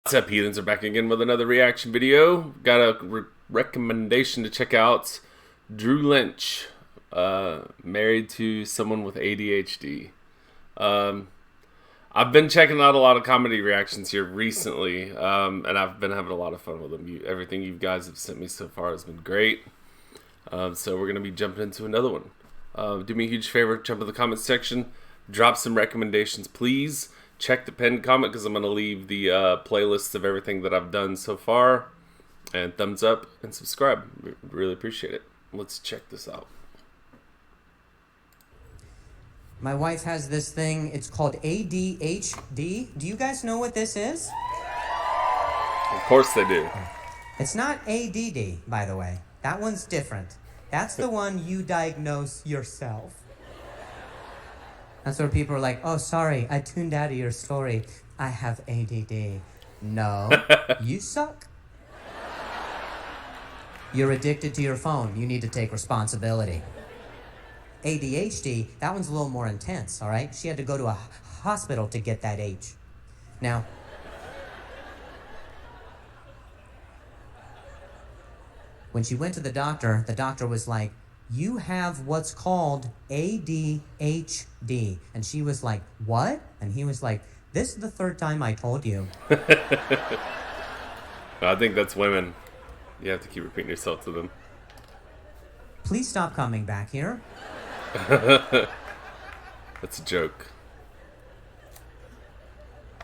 What's up, heathens? Are back again with another reaction video. Got a recommendation to check out. Drew Lynch, married to someone with ADHD. I've been checking out a lot of comedy reactions here recently, and I've been having a lot of fun with them. Everything you guys have sent me so far has been great. So we're going to be jumping into another one. Do me a huge favor, jump in the comment section, drop some recommendations, please. Check the pinned comment because I'm going to leave the playlists of everything that I've done so far. And thumbs up and subscribe. Really appreciate it. Let's check this out. My wife has this thing, it's called ADHD. Do you guys know what this is? Of course they do. It's not ADD, by the way. That one's different. That's the one you diagnose yourself. That's where people are like, oh, sorry, I tuned out of your story. I have ADD. No, you suck. You're addicted to your phone. You need to take responsibility. ADHD, that one's a little more intense, all right? She had to go to a hospital to get that H. Now, when she went to the doctor was like, you have what's called ADHD. And she was like, what? And he was like, this is the third time I told you. I think that's women. You have to keep repeating yourself to them. Please stop coming back here. That's a joke.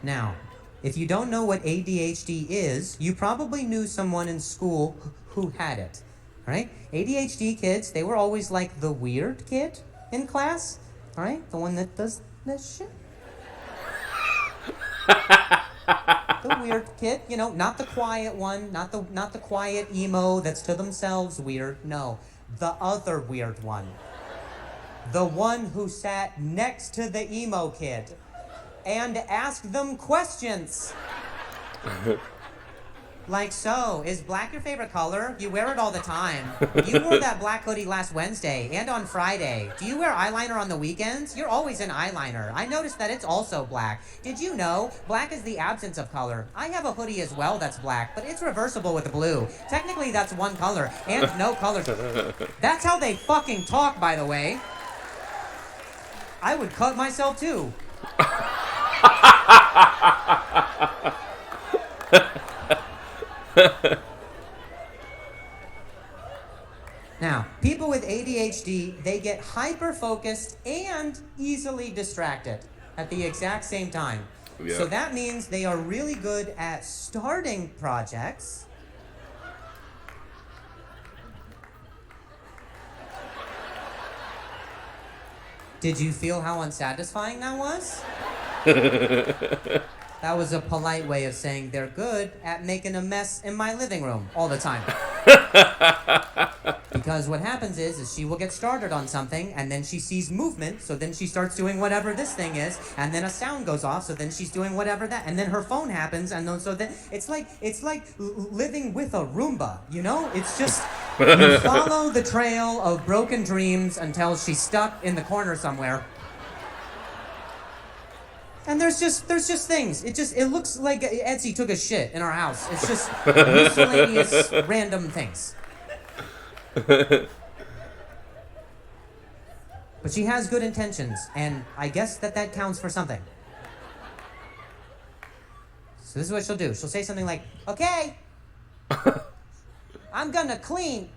Now, if you don't know what ADHD is, you probably knew someone in school who had it, right? ADHD kids, they were always like the weird kid in class, all right? The one that does this shit. The weird kid, you know, not the quiet one, not the quiet emo that's to themselves weird. No, the other weird one. The one who sat next to the emo kid and asked them questions. Like, so, is black your favorite color? You wear it all the time. You wore that black hoodie last Wednesday and on Friday. Do you wear eyeliner on the weekends? You're always in eyeliner. I noticed that it's also black. Did you know black is the absence of color? I have a hoodie as well that's black, but it's reversible with the blue. Technically, that's one color and no color. That's how they fucking talk, by the way. I would cut myself too. Now, people with ADHD, they get hyper-focused and easily distracted at the exact same time. Yeah. So that means they are really good at starting projects. Did you feel how unsatisfying that was? That was a polite way of saying they're good at making a mess in my living room all the time. Because what happens is she will get started on something, and then she sees movement, so then she starts doing whatever this thing is, and then a sound goes off, so then she's doing whatever that, and then her phone happens, and then, so then it's like living with a Roomba, you know? It's just, you follow the trail of broken dreams until she's stuck in the corner somewhere. And there's just things. It looks like Etsy took a shit in our house. It's just miscellaneous random things. But she has good intentions, and I guess that counts for something. So this is what she'll do. She'll say something like, okay, I'm gonna clean.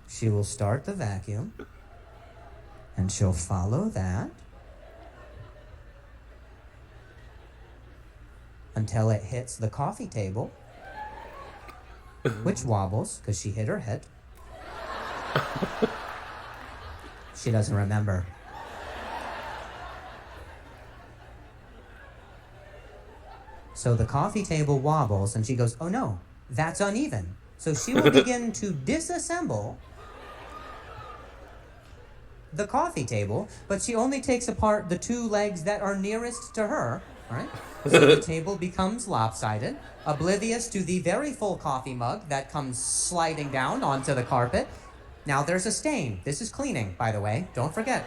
She will start the vacuum. And she'll follow that until it hits the coffee table, which wobbles because she hit her head. She doesn't remember. So the coffee table wobbles and she goes, oh no, that's uneven. So she will begin to disassemble the coffee table, but she only takes apart the two legs that are nearest to her, right? So the table becomes lopsided, oblivious to the very full coffee mug that comes sliding down onto the carpet. Now there's a stain. This is cleaning, by the way. Don't forget.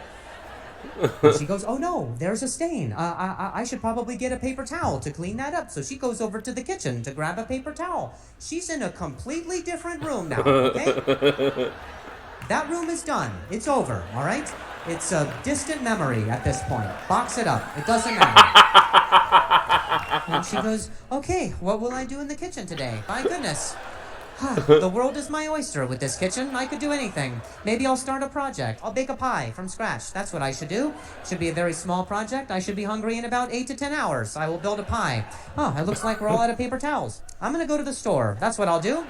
And she goes, oh no, there's a stain. I should probably get a paper towel to clean that up. So she goes over to the kitchen to grab a paper towel. She's in a completely different room now, okay? That room is done. It's over, all right? It's a distant memory at this point. Box it up. It doesn't matter. And she goes, okay, what will I do in the kitchen today? My goodness. The world is my oyster with this kitchen. I could do anything. Maybe I'll start a project. I'll bake a pie from scratch. That's what I should do. Should be a very small project. I should be hungry in about 8 to 10 hours. I will build a pie. Oh, it looks like we're all out of paper towels. I'm going to go to the store. That's what I'll do.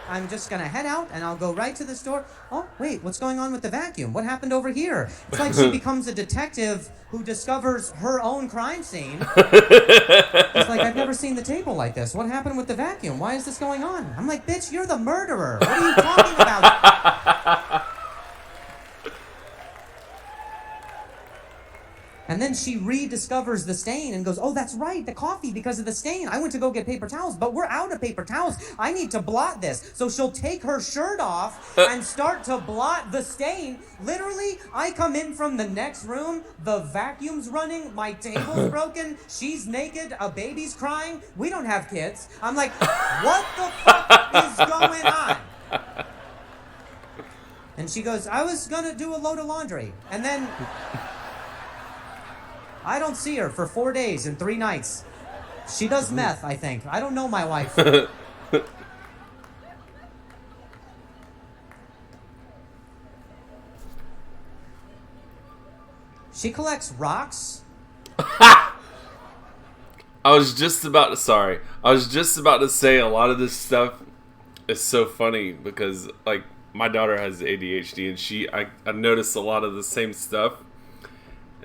I'm just going to head out, and I'll go right to the store. Oh, wait, what's going on with the vacuum? What happened over here? It's like she becomes a detective who discovers her own crime scene. It's like, I've never seen the table like this. What happened with the vacuum? Why is this going on? I'm like, bitch, you're the murderer. What are you talking about? And then she rediscovers the stain and goes, oh, that's right, the coffee because of the stain. I went to go get paper towels, but we're out of paper towels. I need to blot this. So she'll take her shirt off and start to blot the stain. Literally, I come in from the next room, the vacuum's running, my table's broken, she's naked, a baby's crying. We don't have kids. I'm like, what the fuck is going on? And she goes, I was gonna do a load of laundry. And then I don't see her for 4 days and 3 nights. She does meth, I think. I don't know my wife. She collects rocks. I was just about to say a lot of this stuff is so funny because like my daughter has ADHD and I noticed a lot of the same stuff.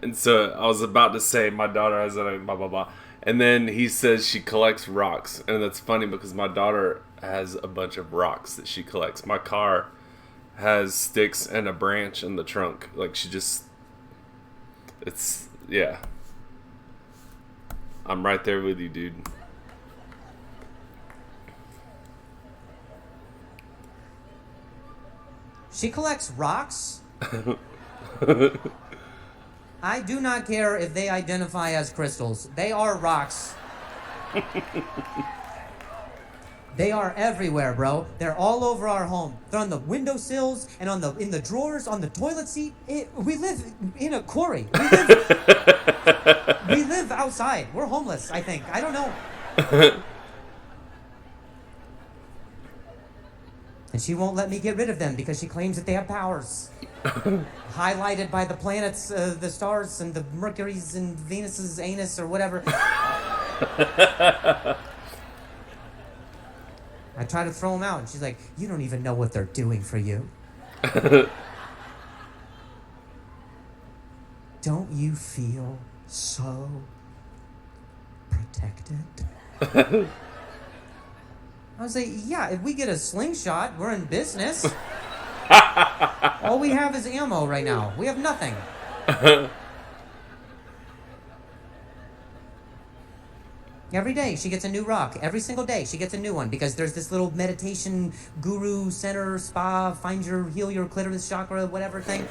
And so I was about to say my daughter has a blah blah blah, and then he says she collects rocks, and that's funny because my daughter has a bunch of rocks that she collects. My car has sticks and a branch in the trunk. Like yeah. I'm right there with you, dude. She collects rocks. I do not care if they identify as crystals. They are rocks. They are everywhere, bro. They're all over our home. They're on the windowsills and in the drawers, on the toilet seat. We live in a quarry. We live outside. We're homeless, I think. I don't know. And she won't let me get rid of them because she claims that they have powers. Highlighted by the planets, the stars, and the Mercury's and Venus's anus or whatever. I try to throw them out, and she's like, you don't even know what they're doing for you. Don't you feel so protected? I was like, yeah, if we get a slingshot, we're in business. All we have is ammo right now. We have nothing. Every day she gets a new rock. Every single day she gets a new one because there's this little meditation guru center spa, heal your clitoris chakra, whatever thing.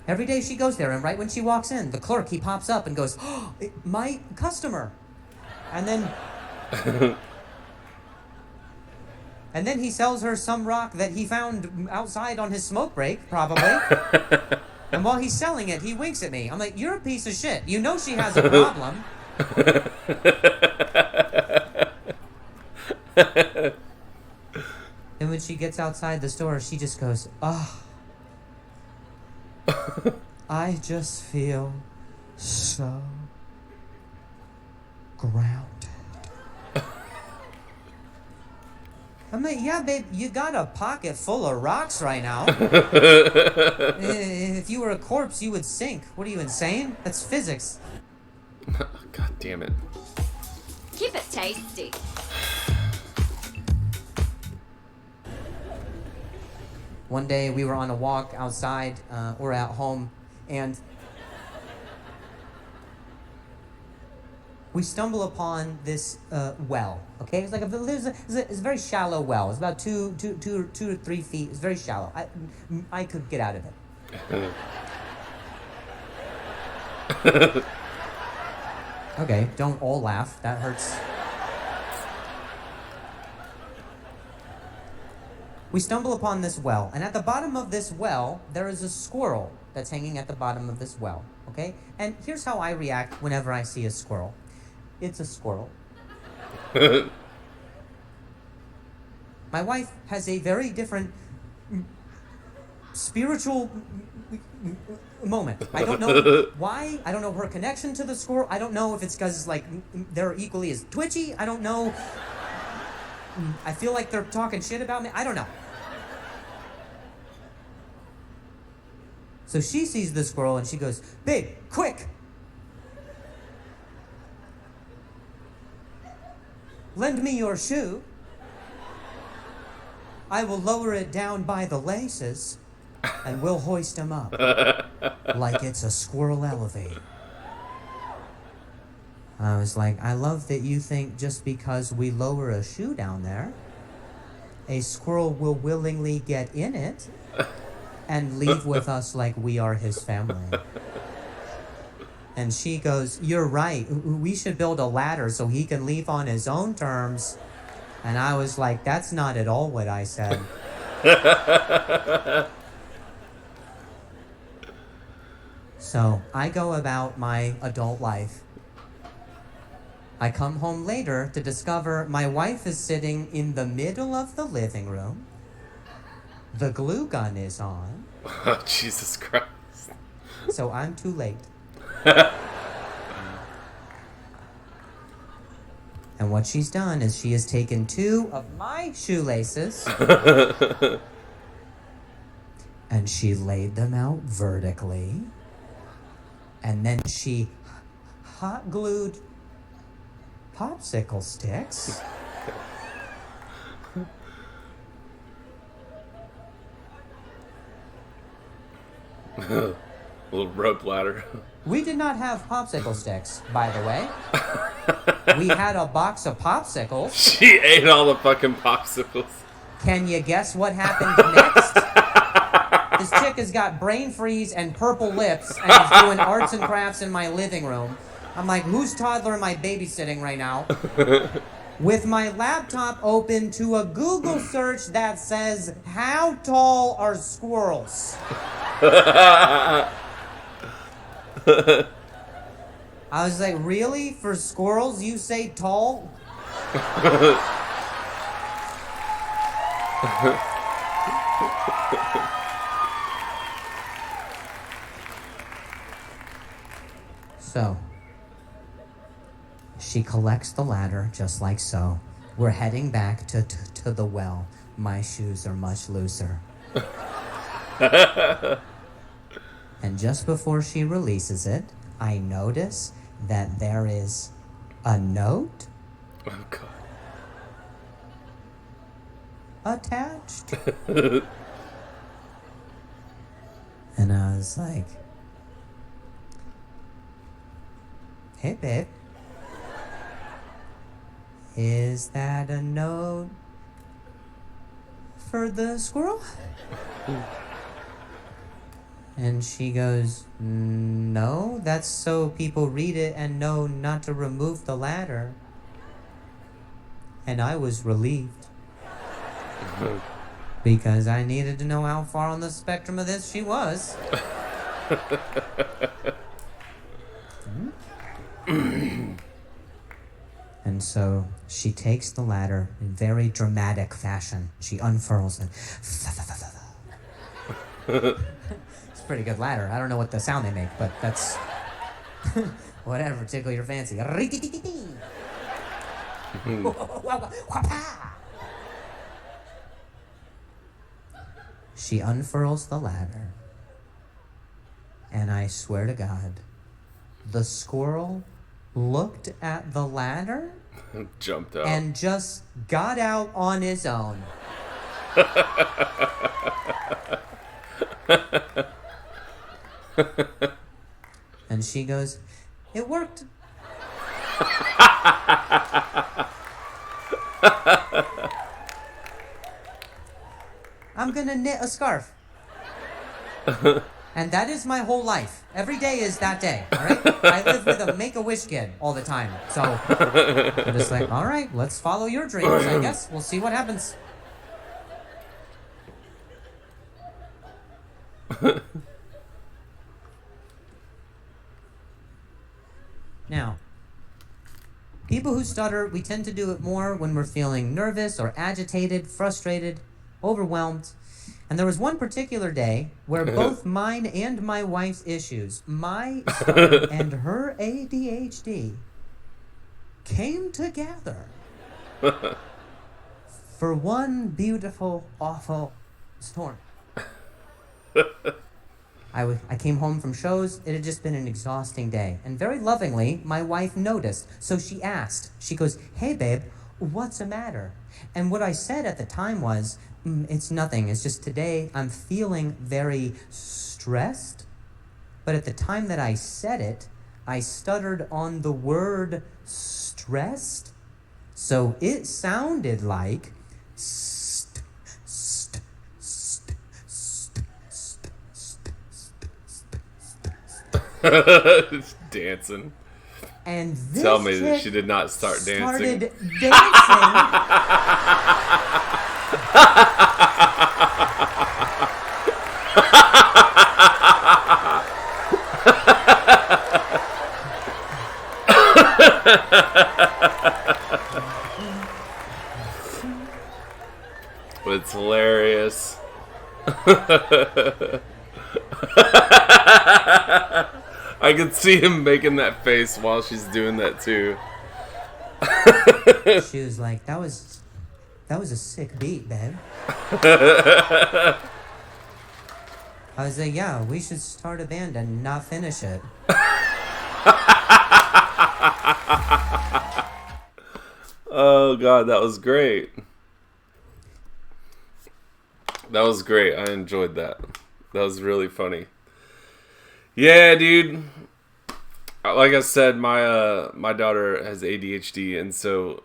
Every day she goes there, and right when she walks in, the clerk, he pops up and goes, oh, my customer. And then he sells her some rock that he found outside on his smoke break, probably. And while he's selling it, he winks at me. I'm like, you're a piece of shit. You know she has a problem. And when she gets outside the store, she just goes, oh, I just feel so grounded. I'm like, yeah, babe, you got a pocket full of rocks right now. If you were a corpse, you would sink. What are you, insane? That's physics. God damn it. Keep it tasty. One day we were on a walk outside, or at home, and we stumble upon this well. Okay, it's like it's a very shallow well. It's about two to 3 feet. It's very shallow. I could get out of it. Okay, don't all laugh. That hurts. We stumble upon this well, and at the bottom of this well, there is a squirrel that's hanging at the bottom of this well, okay? And here's how I react whenever I see a squirrel. It's a squirrel. My wife has a very different spiritual moment. I don't know why. I don't know her connection to the squirrel. I don't know if it's because, like, they're equally as twitchy. I don't know. I feel like they're talking shit about me. I don't know. So she sees the squirrel and she goes, "Babe, quick! Lend me your shoe. I will lower it down by the laces and we'll hoist him up like it's a squirrel elevator." I was like, I love that you think just because we lower a shoe down there, a squirrel will willingly get in it and leave with us like we are his family. And she goes, "You're right. We should build a ladder so he can leave on his own terms." And I was like, that's not at all what I said. So I go about my adult life. I come home later to discover my wife is sitting in the middle of the living room. The glue gun is on. Oh, Jesus Christ. So I'm too late. And what she's done is she has taken 2 of my shoelaces and she laid them out vertically. And then she hot glued popsicle sticks Little rope ladder. We did not have popsicle sticks, by the way. We had a box of popsicles. She ate all the fucking popsicles. Can you guess what happened next? This chick has got brain freeze and purple lips and is doing arts and crafts in my living room. I'm like, whose toddler am I babysitting right now? With my laptop open to a Google search that says, "How tall are squirrels?" I was like, really? For squirrels, you say tall? So, she collects the ladder just like so. We're heading back to the well. My shoes are much looser. And just before she releases it, I notice that there is a note Oh, God. attached. And I was like, "Hey, babe, is that a note for the squirrel?" And she goes, "No, that's so people read it and know not to remove the ladder." And I was relieved. Because I needed to know how far on the spectrum of this she was. And so she takes the ladder in very dramatic fashion. She unfurls it. It's a pretty good ladder. I don't know what the sound they make, but that's whatever, tickle your fancy. She unfurls the ladder, and I swear to God, the squirrel looked at the ladder Jumped out. and just got out on his own. And she goes, "It worked." I'm gonna knit a scarf. And that is my whole life. Every day is that day, all right? I live with a Make-A-Wish kid all the time. So I'm just like, all right, let's follow your dreams, I guess. We'll see what happens. Now, people who stutter, we tend to do it more when we're feeling nervous or agitated, frustrated, overwhelmed. And there was one particular day where both mine and my wife's issues, my stutter and her ADHD, came together for one beautiful, awful storm. I came home from shows. It had just been an exhausting day. And very lovingly, my wife noticed. So she asked. She goes, "Hey, babe, what's the matter?" And what I said at the time was, "It's nothing. It's just today I'm feeling very stressed." But at the time that I said it, I stuttered on the word stressed. So it sounded like dancing. And this Tell me that she did not start dancing. Started dancing. It's hilarious. I could see him making that face while she's doing that too. She was like, that was a sick beat, babe. I was like, yeah, we should start a band and not finish it. Oh god, that was great. That was great. I enjoyed that. That was really funny. Yeah, dude. Like I said, my daughter has ADHD, and so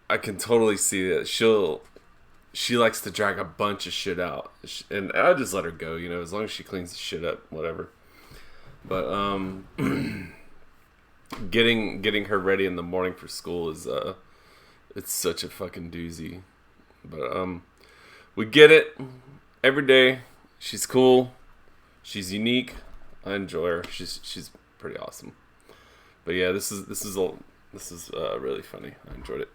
I can totally see that she likes to drag a bunch of shit out, and I just let her go, you know, as long as she cleans the shit up, whatever. But getting her ready in the morning for school is it's such a fucking doozy. But we get it every day. She's cool. She's unique. I enjoy her. She's pretty awesome. But yeah, this is really funny. I enjoyed it.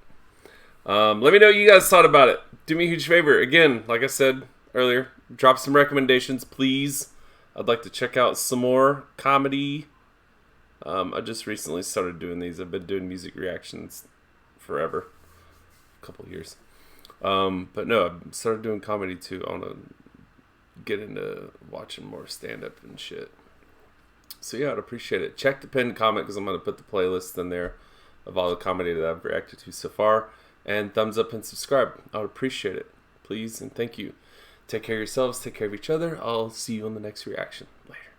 Let me know what you guys thought about it. Do me a huge favor. Again, like I said earlier, drop some recommendations, please. I'd like to check out some more comedy. I just recently started doing these. I've been doing music reactions forever, a couple of years. But no, I've started doing comedy too. I want to get into watching more stand-up and shit. So yeah, I'd appreciate it. Check the pinned comment because I'm going to put the playlist in there of all the comedy that I've reacted to so far. And thumbs up and subscribe. I would appreciate it. Please and thank you. Take care of yourselves. Take care of each other. I'll see you on the next reaction. Later.